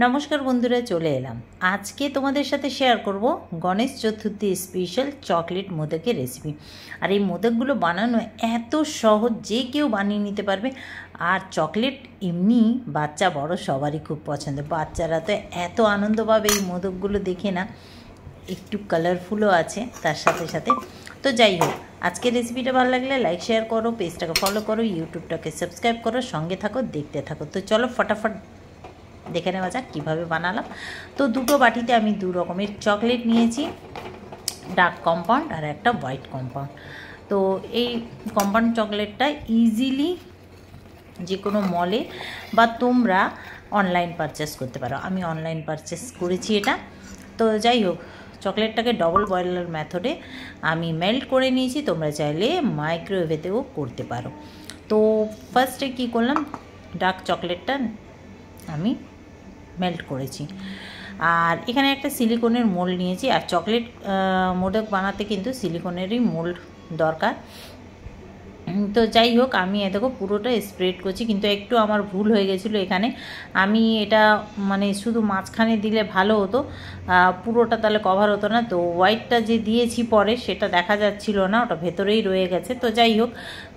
নমস্কার বন্ধুরা, চলে এলাম। আজকে তোমাদের সাথে শেয়ার করব Ganesh Chaturthi special chocolate মোদকের recipe. আর এই মোদকগুলো বানানো এত সহজ, যে কেউ বানিয়ে নিতে পারবে। আর চকলেট এমনি বাচ্চা বড় সবারই খুব পছন্দ। বাচ্চারা তো এত আনন্দ পাবে এই মোদকগুলো দেখে না, একটু কালারফুলও আছে তার সাথে সাথে। তো যাই হোক, আজকের রেসিপিটা ভালো লাগলে লাইক শেয়ার করো, পেজটাকে ফলো করো, ইউটিউবটাকে সাবস্ক্রাইব করো, সঙ্গে থাকো, দেখতে থাকো। তো চলো ফটাফট দেখে নেওয়া যাক কীভাবে বানালাম। তো দুটো বাটিতে আমি দু রকমের চকলেট নিয়েছি, ডার্ক কম্পাউন্ড আর একটা হোয়াইট কম্পাউন্ড। তো এই কম্পাউন্ড চকলেটটা ইজিলি যে কোনো মলে বা তোমরা অনলাইন পারচেস করতে পারো। আমি অনলাইন পারচেস করেছি এটা। তো যাই হোক, চকলেটটাকে ডবল বয়েলার মেথডে আমি মেল্ট করে নিয়েছি, তোমরা চাইলে মাইক্রোওয়েভেতেও করতে পারো। তো ফার্স্টে কী করলাম, ডার্ক চকলেটটা আমি মেল্ট করেছি। আর এখানে একটা সিলিকনের মোল্ড নিয়েছি। আর চকলেট মোদক বানাতে কিন্তু সিলিকনেরই মোল্ড দরকার। তো যাই হোক, আমি দেখো পুরোটা স্প্রেড করছি, কিন্তু একটু আমার ভুল হয়ে গেছিলো এখানে। আমি এটা মানে শুধু মাঝখানে দিলে ভালো হতো, পুরোটা তাহলে কভার হতো না। তো হোয়াইটটা যে দিয়েছি পরে সেটা দেখা যাচ্ছিল না, ওটা ভেতরেই রয়ে গেছে। তো যাই হোক,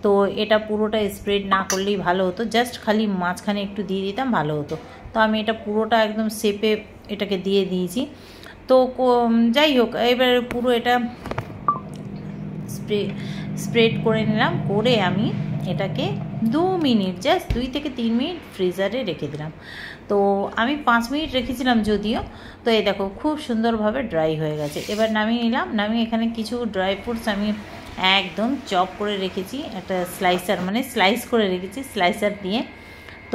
তো এটা পুরোটা স্প্রেড না করলেই ভালো হতো, জাস্ট খালি মাঝখানে একটু দিয়ে দিতাম ভালো হতো। তো আমি এটা পুরোটা একদম শেপে এটাকে দিয়ে দিয়েছি। তো যাই হোক, এবার পুরো এটা স্প্রেড করে নিলাম, করে আমি এটাকে 2 মিনিট, জাস্ট 2 থেকে 3 মিনিট ফ্রিজারে রেখে দিলাম। তো আমি 5 মিনিট রেখেছিলাম যদিও। তো এই দেখো খুব সুন্দরভাবে ড্রাই হয়ে গেছে। এবার নামিয়ে নিলাম। নামিয়ে এখানে কিছু ড্রাই ফ্রুটস আমি একদম চপ করে রেখেছি, একটা স্লাইসার মানে স্লাইস করে রেখেছি স্লাইসার দিয়ে।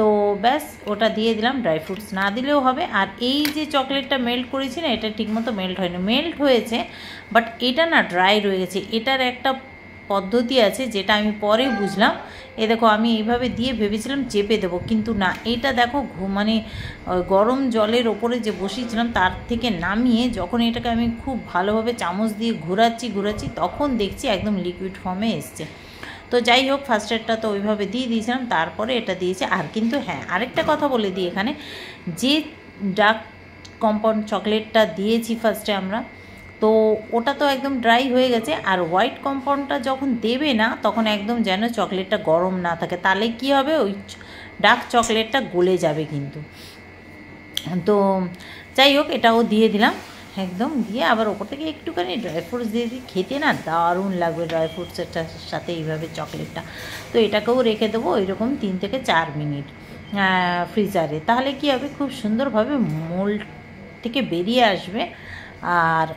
তো ব্যাস ওটা দিয়ে দিলাম, ড্রাই ফ্রুটস না দিলেও হবে। আর এই যে চকলেটটা মেল্ট করেছি না, এটা ঠিকমতো মেল্ট হয়নি, মেল্ট হয়েছে বাট এটা না ড্রাই রয়ে গেছে। এটার একটা পদ্ধতি আছে যেটা আমি পরে বুঝলাম। এ দেখো, আমি এইভাবে দিয়ে ভেবেছিলাম চেপে দেবো, কিন্তু না, এটা দেখো মানে গরম জলের ওপরে যে বসিয়েছিলাম তার থেকে নামিয়ে যখন এটাকে আমি খুব ভালোভাবে চামচ দিয়ে ঘোরাচ্ছি তখন দেখছি একদম লিকুইড ফর্মে এসছে। তো যাই হোক, ফার্স্টেরটা তো ওইভাবে দিয়ে দিয়েছিলাম, তারপরে এটা দিয়েছি। আর কিন্তু হ্যাঁ, আরেকটা কথা বলে দিই, এখানে যে ডার্ক কম্পাউন্ড চকলেটটা দিয়েছি ফার্স্টে আমরা, তো ওটা তো একদম ড্রাই হয়ে গেছে। আর হোয়াইট কম্পাউন্ডটা যখন দেবে না তখন একদম যেন চকলেটটা গরম না থাকে, তাহলে কি হবে, ওই ডার্ক চকলেটটা গলে যাবে কিন্তু। তো যাই হোক, এটাও দিয়ে দিলাম একদম, দিয়ে আবার ওপর থেকে একটুখানি ড্রাই ফ্রুটস দিয়ে দিই। খেতে না দারুণ লাগবে ড্রাই ফ্রুটসেরটার সাথে এইভাবে চকলেটটা। তো এটাকেও রেখে দেবো ওইরকম 3 থেকে 4 মিনিট ফ্রিজারে। তাহলে কি হবে, খুব সুন্দরভাবে মোল্ড থেকে বেরিয়ে আসবে আর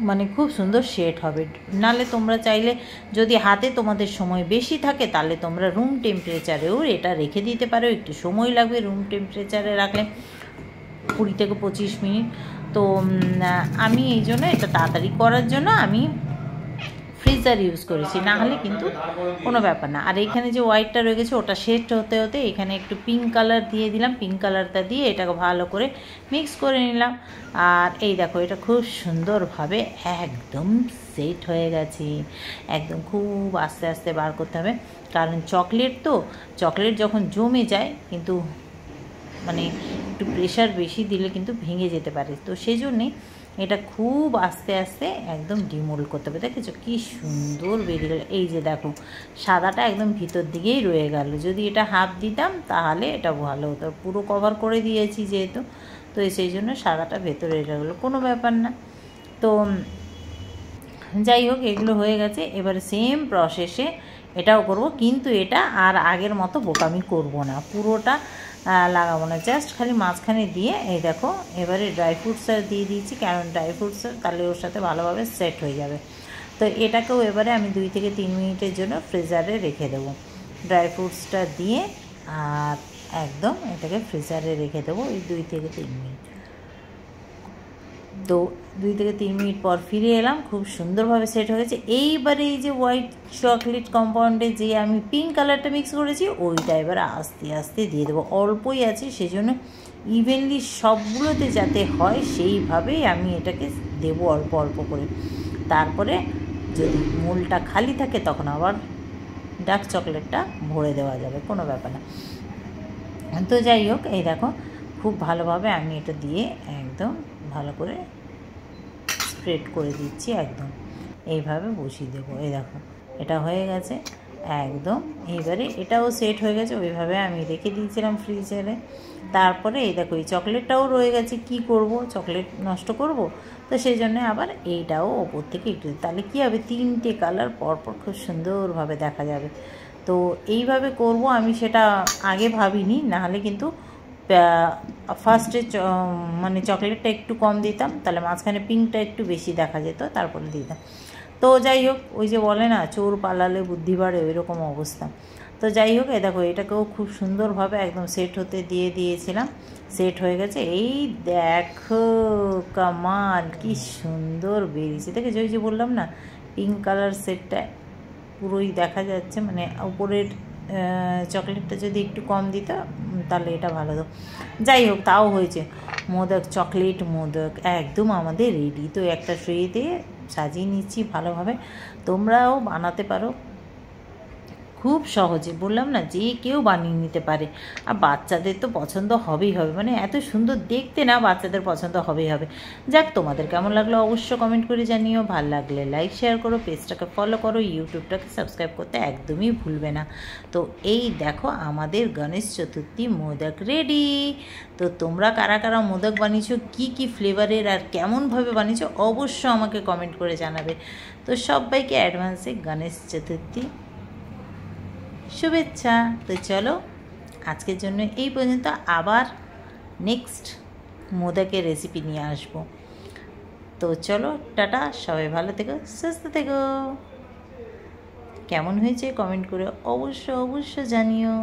মানে খুব সুন্দর শেড হবে। নালে তোমরা চাইলে, যদি হাতে তোমাদের সময় বেশি থাকে, তাহলে তোমরা রুম টেম্পারেচারেও এটা রেখে দিতে পারো। একটু সময় লাগবে রুম টেম্পারেচারে রাখলে, 20 থেকে 25 মিনিট। তো আমি এই জন্য এটা তাড়াতাড়ি করার জন্য আমি ফ্রিজার ইউজ করেছি, না হলে কিন্তু কোনো ব্যাপার না। আর এইখানে যে হোয়াইটটা রয়ে গেছে ওটা শেড হতে হতে এখানে একটু পিঙ্ক কালার দিয়ে দিলাম। পিঙ্ক কালারটা দিয়ে এটাকে ভালো করে মিক্স করে নিলাম। আর এই দেখো, এটা খুব সুন্দরভাবে একদম সেট হয়ে গেছে। একদম খুব আস্তে আস্তে বার করতে হবে, কারণ চকলেট তো, চকলেট যখন জমে যায় কিন্তু মানে একটু প্রেশার বেশি দিলে কিন্তু ভেঙে যেতে পারে। তো সেই জন্যে এটা খুব আস্তে আস্তে একদম ডিমোল্ড করতে হবে। দেখেছো কি সুন্দর বেরিয়ে গেল। এই যে দেখো, সাদাটা একদম ভিতর দিকেই রয়ে গেল। যদি এটা হাফ দিতাম তাহলে এটা ভালো হতো, পুরো কভার করে দিয়েছি যেহেতু, তো সেই জন্য সাদাটা ভেতরে রয়ে গেলো, কোনো ব্যাপার না। তো যাই হোক, এগুলো হয়ে গেছে। এবার সেম প্রসেসে এটাও করব, কিন্তু এটা আর আগের মতো বোকামি করব না, পুরোটা লাগাবো না, জাস্ট খালি মাঝখানে দিয়ে। এই দেখো, এবারে ড্রাই ফ্রুটসটা দিয়ে দিয়েছি, কারণ ড্রাই ফ্রুটসটা তাহলে ওর সাথে ভালোভাবে সেট হয়ে যাবে। তো এটাকেও এবারে আমি 2 থেকে 3 মিনিটের জন্য ফ্রিজারে রেখে দেবো, ড্রাই ফ্রুটসটা দিয়ে। আর একদম এটাকে ফ্রিজারে রেখে দেবো ওই 2 থেকে 3 মিনিট। তো 2 থেকে 3 মিনিট পর ফিরে এলাম, খুব সুন্দরভাবে সেট হয়ে গেছে। এইবারে এই যে হোয়াইট চকলেট কম্পাউন্ডে যে আমি পিঙ্ক কালারটা মিক্স করেছি ওইটা এবারে আস্তে আস্তে দিয়ে দেবো। অল্পই আছে, সেজন্য ইভেনলি সবগুলোতে যাতে হয় সেইভাবেই আমি এটাকে দেবো অল্প অল্প করে। তারপরে যদি মোলটা খালি থাকে তখন আবার ডার্ক চকলেটটা ভরে দেওয়া যাবে, কোনো ব্যাপার না। তো যাই হোক, এই দেখো খুব ভালোভাবে আমি এটা দিয়ে একদম ভালো করে স্প্রেড করে দিচ্ছি, একদম এইভাবে বসিয়ে দেবো। এই দেখো এটা হয়ে গেছে একদম। এইবারে এটাও সেট হয়ে গেছে, ওইভাবে আমি রেখে দিয়েছিলাম ফ্রিজারে। তারপরে এই দেখো এই চকলেটটাও রয়ে গেছে, কি করব, চকলেট নষ্ট করব, তো সেই জন্য আবার এইটাও ওপর থেকে একটু, তাহলে কী হবে, 3টে কালার পরপর খুব সুন্দরভাবে দেখা যাবে। তো এইভাবে করব আমি, সেটা আগে ভাবিনি, নাহলে কিন্তু ফার্স্টে মানে চকলেটটা একটু কম দিতাম, তাহলে মাঝখানে পিঙ্কটা একটু বেশি দেখা যেত, তারপরে দিতাম। তো যাই হোক, ওই যে বলে না চোর পালালে বুদ্ধি বাড়ে, ওই রকম অবস্থা। তো যাই হোক, দেখো এটাকেও খুব সুন্দরভাবে একদম সেট হতে দিয়ে দিয়েছিলাম, সেট হয়ে গেছে। এই দেখো কামাল, কি সুন্দর বেরিয়েছে, দেখেছো? ওই যে বললাম না পিঙ্ক কালার সেটটা পুরোই দেখা যাচ্ছে, মানে উপরের চকলেটটা যদি একটু কম দিত তাহলে এটা ভালো হতো। যাই হোক, তাও হয়েছে। মোদক, চকলেট মোদক একদম আমাদের রেডি। তো একটা ট্রে দিয়ে সাজিয়ে নিচ্ছি ভালোভাবে, তোমরাও বানাতে পারো খুব সহজে, বললাম না যে কেউ বানিয়ে নিতে পারে। আর বাচ্চাদের তো পছন্দ হবেই হবে, মানে এত সুন্দর দেখতে না, বাচ্চাদের পছন্দ হবেই হবে। যাক, তোমাদের কেমন লাগলো অবশ্য কমেন্ট করে জানিও, ভালো লাগলে লাইক শেয়ার করো, পেজটাকে ফলো করো, ইউটিউবটাকে সাবস্ক্রাইব করতে একদমই ভুলবে না। তো এই দেখো আমাদের গণেশ চতুর্থী মোদক রেডি। তো তোমরা কারা কারা মোদক বানিয়েছো, কি কি ফ্লেভারের আর কেমনভাবে বানিয়েছো অবশ্য আমাকে কমেন্ট করে জানাবে। তো সবাইকে অ্যাডভান্সে গণেশ চতুর্থী শুভেচ্ছা। তো চলো আজকের জন্য এই পর্যন্ত, আবার নেক্সট মোদকের রেসিপি নিয়ে আসবো। তো চলো টাটা, সবাই ভালো থেকো, সুস্থ থেকো। কেমন হয়েছে কমেন্ট করে অবশ্য জানিও।